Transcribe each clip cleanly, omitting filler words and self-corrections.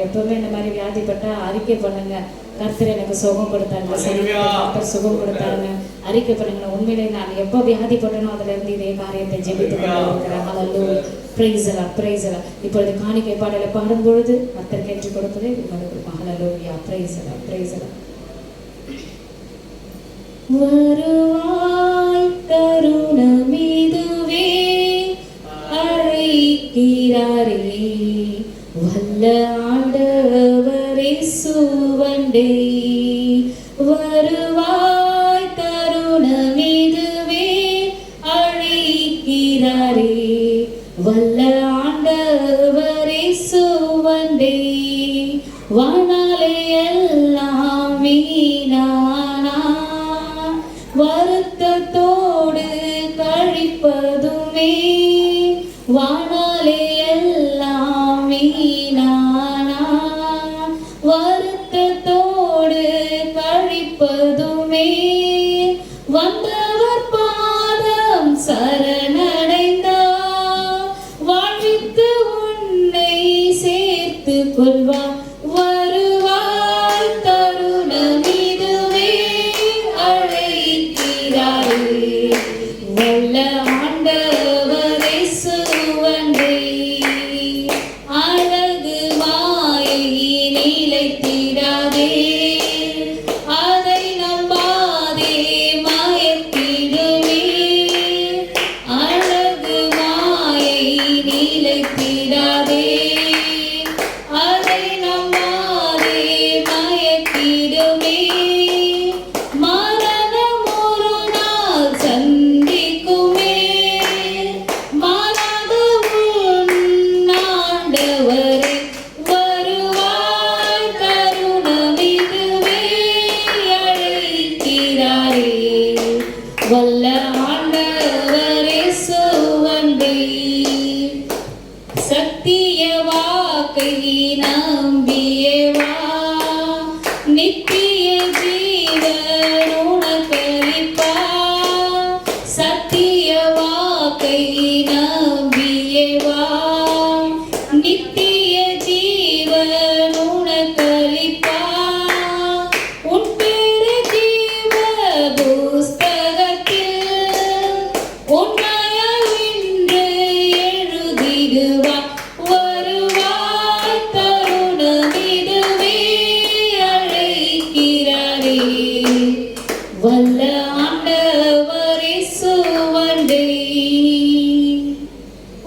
எப்பவுமே இந்த மாதிரி வியாதிப்பட்டா அறிக்கை பண்ணுங்க, கர்த்தர் எனக்கு சுகம் கொடுத்தாங்க, கர்த்தர் சுகம் கொடுத்தாருன்னு அறிக்கை பண்ணுங்க. உண்மையிலே நான் எப்போ வியாதிப்பட்டனோ அதுல இருந்து இதே காரியத்தை ஜெபித்து கொண்டிருக்கிறேன். ஹல்லேலூயா, பிரைஸ் எல்லாம், பிரைஸ் எல்லாம். இப்பொழுது காணிக்கை பாடலை பாடும் பொழுது கர்த்தர் கேட்டு கொடுப்பதே உங்களுக்கு. ஹல்லேலூயா, பிரைஸ் எல்லாம், பிரைஸ் எல்லாம். வருவாய் தருணம் இதுவே, அழைக்கிறாரே வல்ல ஆண்டவரே சுவண்டே. வருவாய் தருணம் இதுவே, அழைக்கிறாரே வல்ல ஆண்டவரே சுவண்டே. வானாலே எல்லாம் வீணானா, வருத்தத்தோடு கழிப்பதுமே. வானாலே எல்லாம் வீணானா, வருத்தத்தோடு கழிப்பதுமே. வந்தவர் பாதம் சரணடைந்தா, வாழ்வித்து உன்னை சேர்த்து கொள்வார். வருவாய் தருணம் இதுவே, அழைக்கிறாரே வல்ல ஆண்டவரே சுவண்டே. அழகு மாயை நிலைத்திடாதே, அதை நம்பாதே மயக்கிடுமே. அழகு மாயை நிலைத்திடாதே, அதை நம்பாதே மயக்கிடுமே. மரணம் ஒரு நாள் சந்திக்குமே, மாறாத உன் ஆண்டவரே. வருவாய் தருணம் இதுவே, அழைக்கிறாரே வல்ல ஆண்டவரே சுவண்டே. சத்திய வாக்கை நம்பியே வா, நித்திய ஜீவன் உனக்களிப்பா. சத்திய வாக்கை நம்பியே வா, நித்திய ஜீவன் உனக்களிப்பா. உன் பேரு ஜீவ புஸ்தகத்தில் உன்னையென்று எழுதிடுவார். வருவாய் தருணம் இதுவே, அழைக்கிறாரே வல்ல ஆண்டவரே சுவண்டே.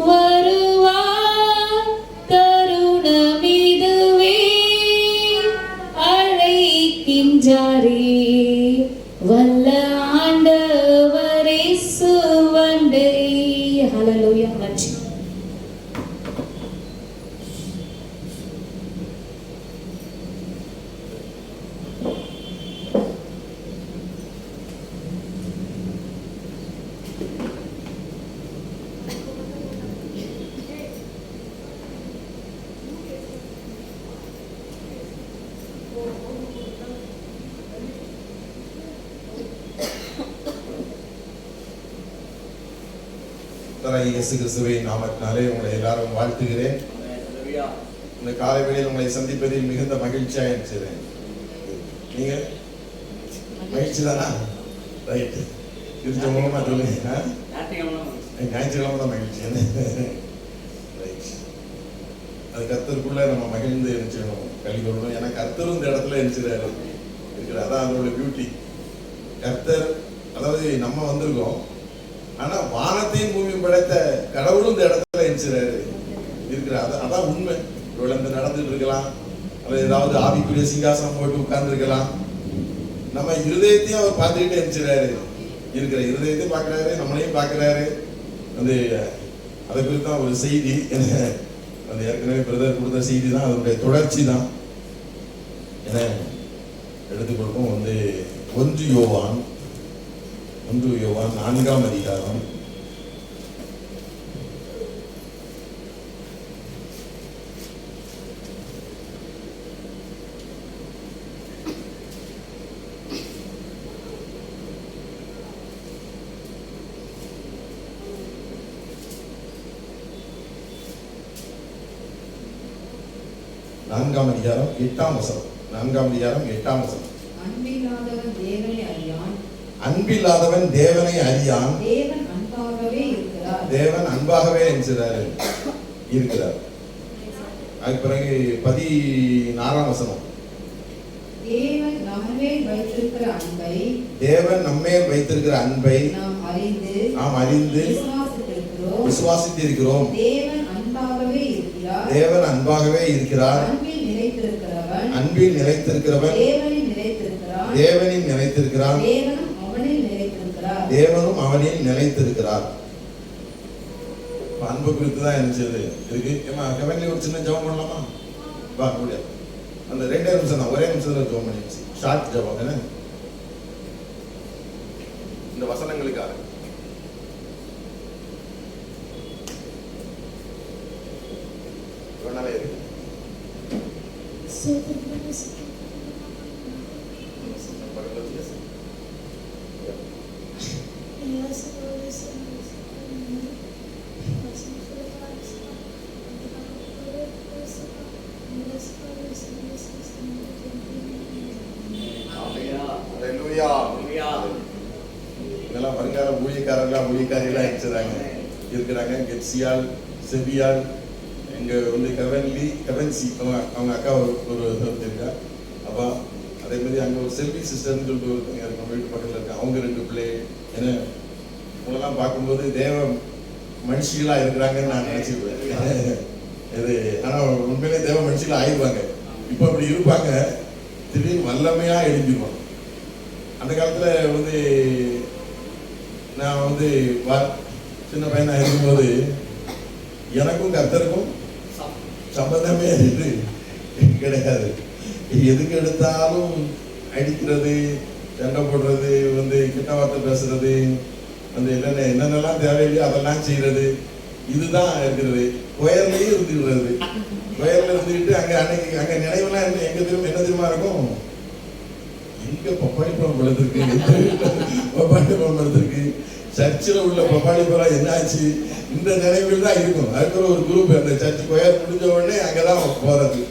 வருவாய் தருணம் இதுவே, அழைக்கின்றாரே வல்ல ஆண்டவரே சுவண்டே. ஹல்லேலூயா, நன்றி. இயேசு கிறிஸ்துவின் நாமத்தினாலே உங்களை எல்லாரும் வாழ்த்துகிறேன். இந்த காலை வேளையில் உங்களை சந்திப்பதில் மிகுந்த மகிழ்ச்சியாக இருக்கிறேன். நீங்க மகிழ்ச்சி தானா? ரைட், இது மூலமா சொல்லுங்க. ஞாயிற்றுக்கிழமை தான் மகிழ்ச்சி. ரைட், அது கர்த்தருக்குள்ள நம்ம மகிழ்ந்து இருந்துச்சணும், கல்வி கொள்ளணும். ஏன்னா கர்த்தரும் இந்த இடத்துல இருந்துச்சுறாரு இருக்கிறார். அதான் அதோட பியூட்டி. கர்த்தர், அதாவது நம்ம வந்திருக்கோம், ஆனா வானத்தையும் பூமியும் படைத்த கடவுளும் இந்த இடத்துல இருந்துச்சுறாரு இருக்கிறார். அதான் உண்மை. இவ்வளவு நடந்துட்டு இருக்கலாம், அல்லது ஏதாவது ஆவிக்குரிய சிங்காசனம் போட்டு உட்கார்ந்து இருக்கலாம். நம்ம இருதயத்தையும் அவர் பார்த்துக்கிட்டே இருந்துச்சுறாரு இருக்கிற. இருதயத்தையும் பார்க்கிறாரு, நம்மளையும் பார்க்கிறாரு. அது அதை குறித்து தான் ஒரு செய்தி. அந்த ஏற்கனவே பிரதர் கொடுத்த செய்தி தான் அதனுடைய தொடர்ச்சி தான் என எடுத்துக் கொடுப்போம். 1 யோவான் 4ஆம் அதிகாரம் 4 4ஆம் அதிகாரம் 8ஆம் வசனம். 4ஆம் அதிகாரம் 8ஆம் வசனம். அன்பில்லாதவன் தேவனை அறியான். அன்பில்லாதவன் தேவனை அறியான். தேவன் அன்பாகவே இருக்கிறார். தேவன் அன்பாகவே இருக்கிறார். அதுக்கு பிறகு 16ஆம் வசனம். தேவன் நம்மேல் வைத்திருக்கிற அன்பை தேவன் நம்மேல் வைத்திருக்கிற அன்பை நாம் அறிந்து விசுவாசித்திருக்கிறோம். தேவன் அன்பாகவே இருக்கிறார். தேவன் அன்பாகவே இருக்கிறார். அன்பில் நிலைத்திருக்கிறவன் தேவனில் நிலைத்திருக்கிறான். தேவனில் நிலைத்திருக்கிறான். தேவனும் அவனில் நிலைத்திருக்கிறார். தேவனும் அவனில் நிலைத்திருக்கிறார். அன்பு குறித்து தான் இருந்துச்சு இருக்கு. ஏமா கவனில ஒரு சின்ன ஜெபம் பண்ணலாமா? வா முடியாது. அந்த 2 நிமிஷம் தான், ஒரே நிமிஷத்துல ஜெபம் பண்ணிடுச்சு. ஷார்ட் ஜெபம் என்ன? இந்த வசனங்களுக்காக வேணாலே இருக்கு. இதெல்லாம் வருங்கால ஊழியக்காரர்களா இருக்கிறாங்க. கெட்சியால், செபியால், எங்க வந்து கவன்சி அவங்க அக்கா ஒரு இருக்கா. அப்பா அதே மாதிரி அங்க ஒரு செல்வி சிஸ்டர்னு சொல்லிட்டு ஒருத்தங்க நம்ம வீட்டு பக்கத்துல இருக்காங்க. அவங்க 2 பிள்ளை. ஏன்னா உங்களெல்லாம் பார்க்கும்போது தேவ மனுஷிகளா இருக்கிறாங்கன்னு நான் நினைச்சிருவேன். இது ஆனா உண்மையிலே தேவ மனுஷிகளா ஆயிடுவாங்க. இப்ப அப்படி இருப்பாங்க, திடீர்னு வல்லமையா எழுந்திருவாங்க. அந்த காலத்துல வந்து நான் வந்து சின்ன பையனா இருக்கும்போது எனக்கும் கர்த்தருக்கும் சம்பந்தமே கிடையாது. எதுக்கு எடுத்தாலும் அடிக்கிறது, சண்டை போடுறது, வந்து கிட்ட வார்த்தை பேசுறது, வந்து என்னென்னலாம் தேவையில்லையோ அதெல்லாம் செய்யறது, இதுதான் இருக்கிறது. கொயர்லயே இருந்துக்கிறது. கொயர்ல இருந்துக்கிட்டு அங்க நினைவுலாம் எங்க என்ன தெரியுமா இருக்கும்? எங்க பப்பாளி பழம் பழுத்திருக்கு, பப்பாளி பழம் பழுத்திருக்கு, சர்ச்சில் உள்ள பப்பாளி பழம் என்னாச்சு, இந்த நினைவுகள் தான் இருக்கும். அதுக்கு ஒரு குரூப், அந்த சர்ச் கொயர் முடிஞ்ச உடனே அங்கதான் போறது.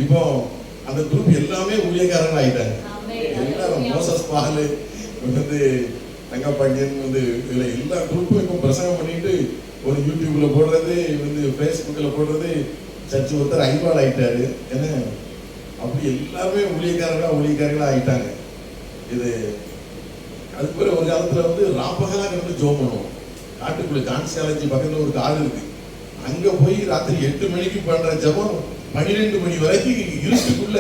இப்போ அந்த குரூப் எல்லாமே ஊழியக்காரங்க ஆயிட்டாங்க. எல்லாரும் மோசஸ் பாலு வந்து தங்கப்பாண்டியன் வந்து இதுல எல்லா குரூப்பும் இப்போ பிரசங்கம் பண்ணிட்டு ஒரு யூடியூப்ல போடுறது, வந்து ஃபேஸ்புக்ல போடுறது. சர்ச் ஒருத்தர் ஐபால் ஆயிட்டாரு. என்ன அப்படி எல்லாமே ஊழியக்காரங்களா ஆயிட்டாங்க. இது அதுக்கு பிறகு ஒரு காலத்துல வந்து ராப்பகலா கிடந்து ஜோம் பண்ணுவோம். காட்டுக்குள்ள ஜான்ஸ் காலேஜ் பக்கத்துல ஒரு காடு இருக்கு. அங்க போய் ராத்திரி 8 மணிக்கு பண்ற ஜபம் 12 மணி வரைக்கும் இருட்டுக்குள்ள